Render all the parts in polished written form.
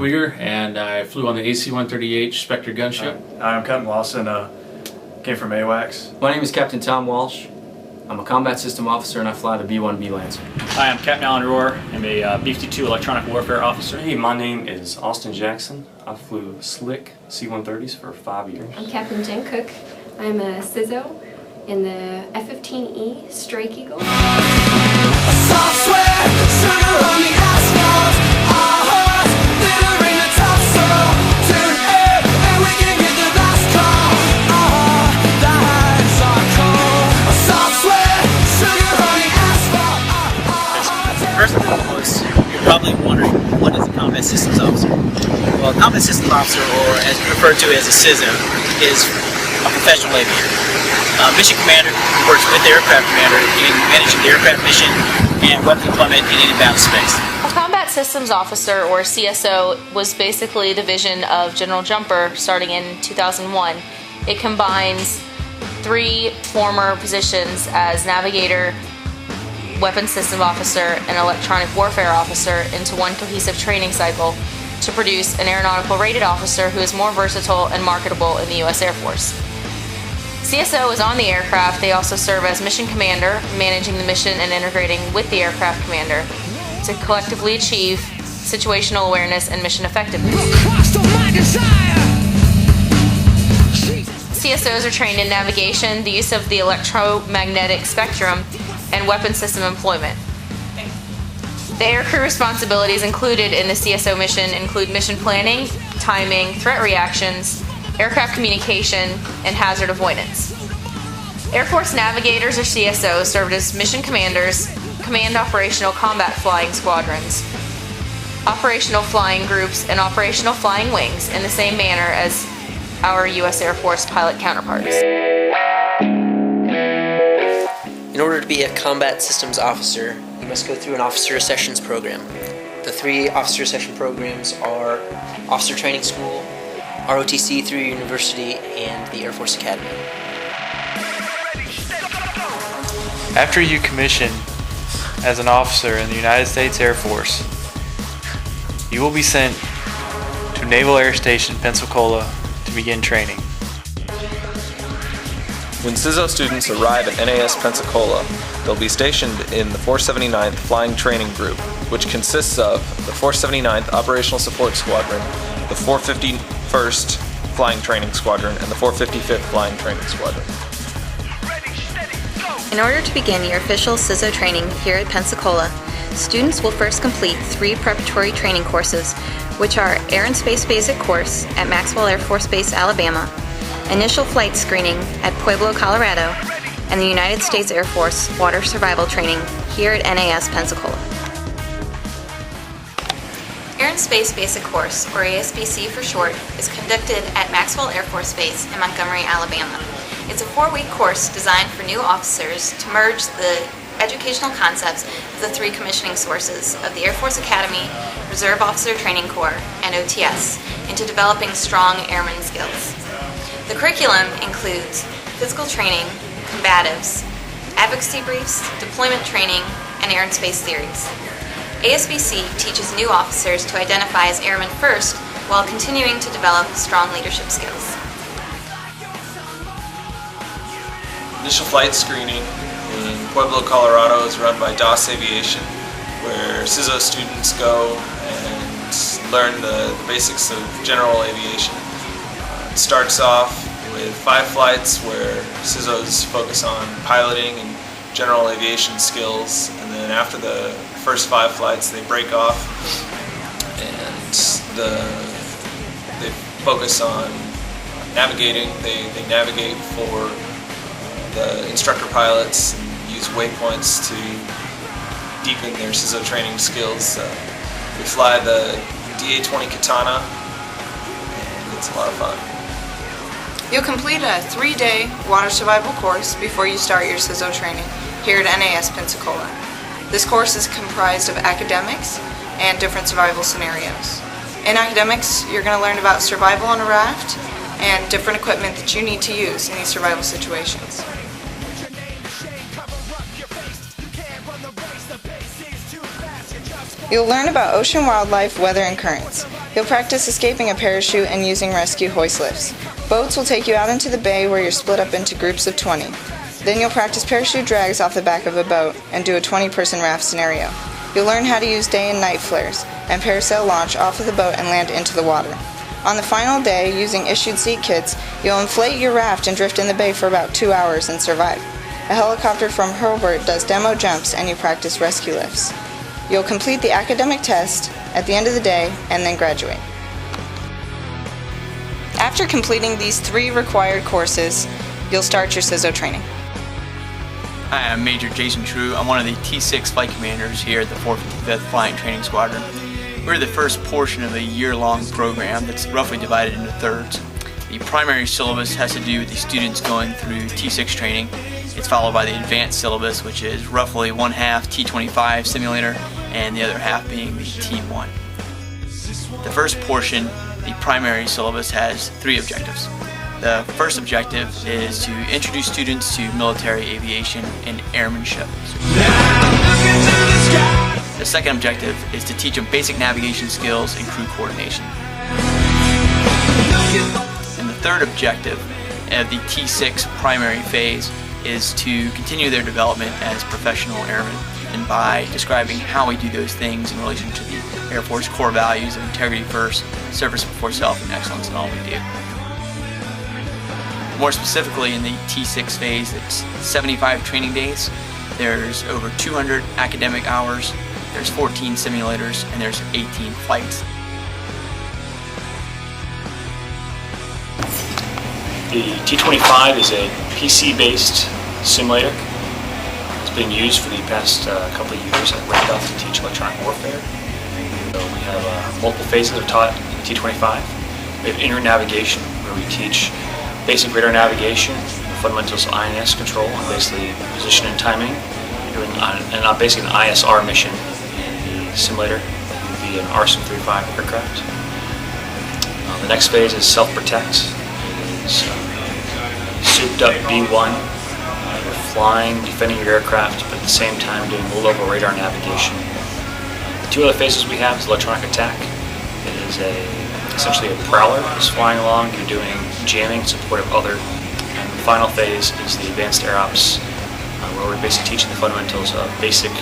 Weger, and I flew on the AC-130H Spectre gunship. I'm Captain Lawson, came from AWACS. My name is Captain Tom Walsh. I'm a combat system officer and I fly the B-1B Lancer. Hi, I'm Captain Alan Rohr. I'm a B-52 electronic warfare officer. Hey, my name is Austin Jackson. I flew slick C-130s for 5 years. I'm Captain Jen Cook. I'm a CISO in the F-15E Strike Eagle. First and foremost, you're probably wondering, what is a combat systems officer? Well, a combat systems officer, or as referred to as a CISO, is a professional aviator. Mission commander works with the aircraft commander in managing the aircraft mission and weapon deployment in inbound space. A combat systems officer, or CSO, was basically the division of General Jumper starting in 2001. It combines 3 former positions as navigator, weapons system officer, and electronic warfare officer into one cohesive training cycle to produce an aeronautical rated officer who is more versatile and marketable in the U.S. Air Force. CSO is on the aircraft. They also serve as mission commander, managing the mission and integrating with the aircraft commander to collectively achieve situational awareness and mission effectiveness. CSOs are trained in navigation, the use of the electromagnetic spectrum, and weapon system employment. The aircrew responsibilities included in the CSO mission include mission planning, timing, threat reactions, aircraft communication, and hazard avoidance. Air Force navigators or CSOs served as mission commanders, command operational combat flying squadrons, operational flying groups, and operational flying wings in the same manner as our U.S. Air Force pilot counterparts. In order to be a combat systems officer, you must go through an officer accessions program. The 3 officer accession programs are Officer Training School, ROTC through university, and the Air Force Academy. After you commission as an officer in the United States Air Force, you will be sent to Naval Air Station Pensacola to begin training. When CISO students arrive at NAS Pensacola, they'll be stationed in the 479th Flying Training Group, which consists of the 479th Operational Support Squadron, the 451st Flying Training Squadron, and the 455th Flying Training Squadron. In order to begin your official CISO training here at Pensacola, students will first complete 3 preparatory training courses, which are Air and Space Basic Course at Maxwell Air Force Base, Alabama, Initial Flight Screening at Pueblo, Colorado, and the United States Air Force Water Survival Training here at NAS Pensacola. Air and Space Basic Course, or ASBC for short, is conducted at Maxwell Air Force Base in Montgomery, Alabama. It's a 4-week course designed for new officers to merge the educational concepts of the 3 commissioning sources of the Air Force Academy, Reserve Officer Training Corps, and OTS into developing strong airman skills. The curriculum includes physical training, combatives, advocacy briefs, deployment training, and air and space theories. ASBC teaches new officers to identify as airmen first while continuing to develop strong leadership skills. Initial Flight Screening in Pueblo, Colorado is run by DOS Aviation, where CISO students go and learn the basics of general aviation. It starts off with 5 flights where CISOs focus on piloting and general aviation skills, and then after the first 5 flights they break off and they focus on navigating. They navigate for the instructor pilots and use waypoints to deepen their CISO training skills. We fly the DA-20 Katana, and it's a lot of fun. You'll complete a 3-day water survival course before you start your CISO training here at NAS Pensacola. This course is comprised of academics and different survival scenarios. In academics, you're going to learn about survival on a raft and different equipment that you need to use in these survival situations. You'll learn about ocean wildlife, weather, and currents. You'll practice escaping a parachute and using rescue hoist lifts. Boats will take you out into the bay where you're split up into groups of 20. Then you'll practice parachute drags off the back of a boat and do a 20-person raft scenario. You'll learn how to use day and night flares and parasail launch off of the boat and land into the water. On the final day, using issued seat kits, you'll inflate your raft and drift in the bay for about 2 hours and survive. A helicopter from Hurlburt does demo jumps and you practice rescue lifts. You'll complete the academic test at the end of the day and then graduate. After completing these 3 required courses, you'll start your CISO training. Hi, I'm Major Jason True. I'm one of the T6 flight commanders here at the 455th Flying Training Squadron. We're the first portion of a year-long program that's roughly divided into thirds. The primary syllabus has to do with the students going through T6 training. It's followed by the advanced syllabus, which is roughly one half T25 simulator and the other half being the T1. The first portion, the primary syllabus, has 3 objectives. The first objective is to introduce students to military aviation and airmanship. The second objective is to teach them basic navigation skills and crew coordination. And the third objective of the T6 primary phase is to continue their development as professional airmen, and by describing how we do those things in relation to the Air Force core values of integrity first, service before self, and excellence in all we do. More specifically, in the T6 phase, it's 75 training days, there's over 200 academic hours, there's 14 simulators, and there's 18 flights. The T25 is a PC-based simulator. It's been used for the past couple of years at Randolph to teach electronic warfare. So we have multiple phases are taught in the T25. We have inner navigation, where we teach basic radar navigation, fundamentals of INS control, and basically position and timing. Doing basically an ISR mission in the simulator. It would be an RSM-35 aircraft. The next phase is self-protect. It is souped up B1. You're flying, defending your aircraft, but at the same time doing low-level radar navigation. The 2 other phases we have is electronic attack. It is essentially a prowler is flying along. You're doing jamming in support of other. And the final phase is the advanced air ops, where we're basically teaching the fundamentals of basic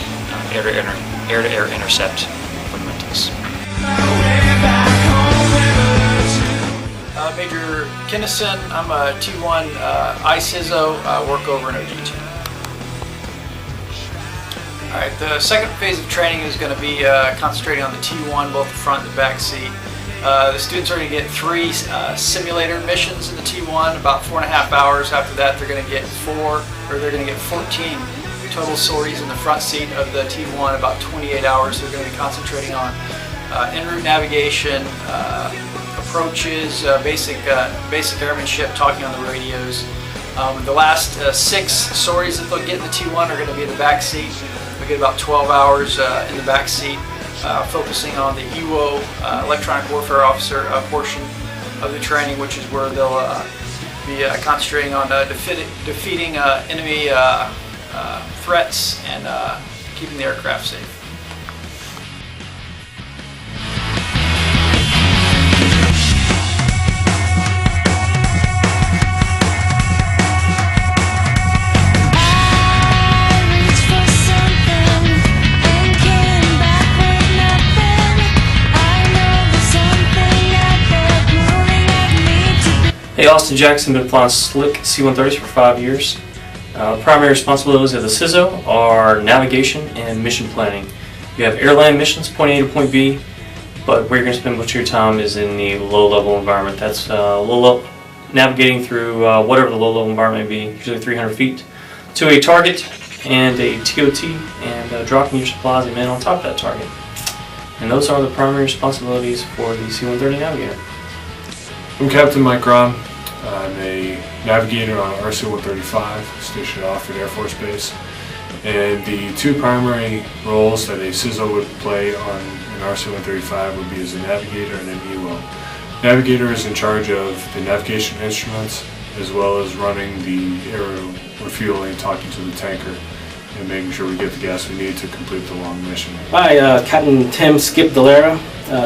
air-to-air intercept fundamentals. Major Kinnison, I'm a T1 cizzo, work over in OG2. Alright, the second phase of training is going to be concentrating on the T1, both the front and the back seat. The students are going to get 3 simulator missions in the T1, about 4.5 hours. After that, they're going to get 14 total sorties in the front seat of the T1, about 28 hours. They're going to be concentrating on en route navigation, approaches, basic airmanship, talking on the radios. The last 6 sorties that they'll get in the T1 are going to be in the back seat. They'll get about 12 hours in the back seat. Focusing on the EWO, electronic warfare officer portion of the training, which is where they'll be concentrating on defeating enemy threats and keeping the aircraft safe. Hey, Austin Jackson, been flying slick C-130s for 5 years. Primary responsibilities of the CISO are navigation and mission planning. You have airline missions, point A to point B, but where you're going to spend much of your time is in the low-level environment. That's navigating through whatever the low-level environment may be, usually 300 feet, to a target and a TOT, and dropping your supplies and men on top of that target. And those are the primary responsibilities for the C-130 Navigator. I'm Captain Mike Ron. I'm a navigator on RC-135, stationed off at Air Force Base. And the 2 primary roles that a CISO would play on an RC-135 would be as a navigator and an EWO. Navigator is in charge of the navigation instruments, as well as running the aero refueling, talking to the tanker. and making sure we get the gas we need to complete the long mission. Hi, Captain Tim Skip Delera,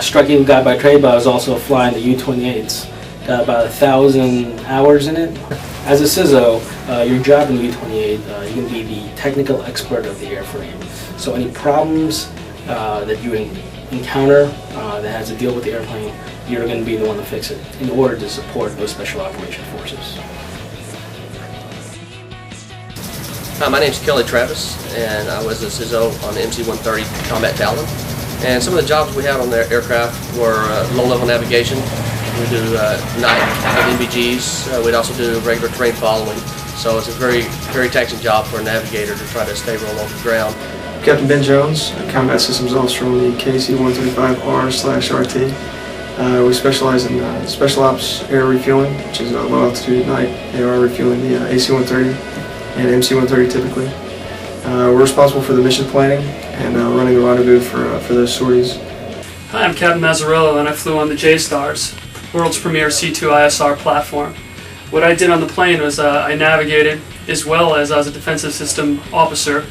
Strike Eagle guy by trade, but I was also flying the U-28s. Got about 1,000 hours in it. As a CISO, your job in the U-28, you're going to be the technical expert of the airframe. So any problems that you encounter that has to deal with the airplane, you're going to be the one to fix it in order to support those special operation forces. Hi, my name is Kelly Travis, and I was a CISO on the MC-130 Combat Talon. And some of the jobs we had on the aircraft were low-level navigation. We do night NVGs. We'd also do regular terrain following. So it's a very, very taxing job for a navigator to try to stay real low to the ground. Captain Ben Jones, a Combat Systems Officer on the KC-135R/RT. We specialize in special ops air refueling, which is low altitude night AR refueling, the AC-130 and MC-130 typically. We're responsible for the mission planning and running the rendezvous for those sorties. Hi, I'm Captain Mazzarello, and I flew on the J-Stars, world's premier C2 ISR platform. What I did on the plane was I navigated, as well as I was a defensive system officer,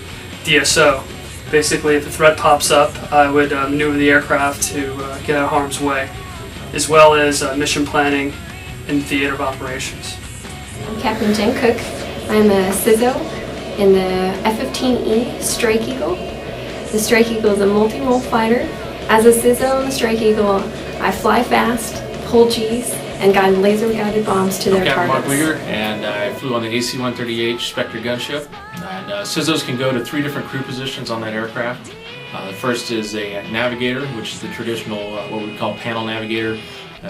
DSO. Basically, if a threat pops up, I would maneuver the aircraft to get out of harm's way, as well as mission planning and theater of operations. I'm Captain Jen Cook. I'm a CISO in the F-15E Strike Eagle. The Strike Eagle is a multi-role fighter. As a CISO in the Strike Eagle, I fly fast, pull Gs, and guide laser-guided bombs to their Captain targets. Mark Wieger, and I flew on the AC-130H Spectre gunship. And CISOs can go to 3 different crew positions on that aircraft. The first is a navigator, which is the traditional, what we call panel navigator.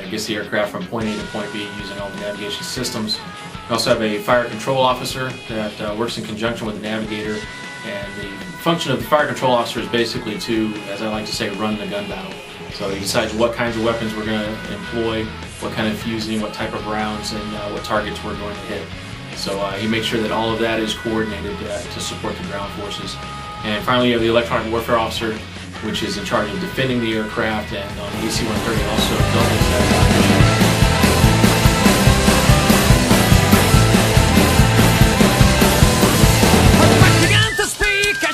Gets the aircraft from point A to point B using all the navigation systems. We also have a fire control officer that works in conjunction with the navigator. And the function of the fire control officer is basically to, as I like to say, run the gun battle. So he decides what kinds of weapons we're going to employ, what kind of fusing, what type of rounds, and what targets we're going to hit. So he makes sure that all of that is coordinated to support the ground forces. And finally, you have the electronic warfare officer, which is in charge of defending the aircraft, and on the AC-130 also doubles that mission.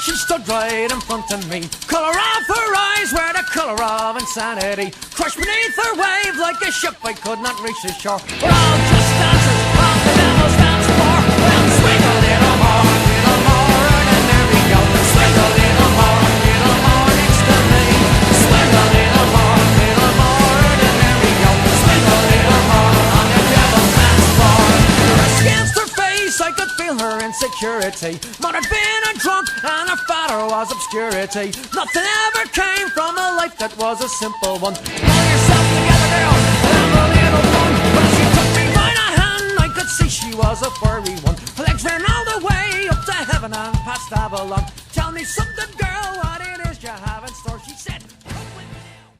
She stood right in front of me. Color of her eyes were the color of insanity. Crushed beneath her wave like a ship I could not reach the shore. We're all just dancers, all the devil stands for. Well, swing a little more, and there we go. Swing a little more next to me. Swing a little more, and there we go. Swing a little more on the devil's dance floor. Pressed against her face, I could feel her insecurity. Might have been a drunk and her father was obscurity. Nothing ever came from a life that was a simple one. Pull yourself together, girl, and have a little fun. When she took me by the hand, I could see she was a furry one. Her legs ran all the way up to heaven and past Avalon. Tell me something, girl.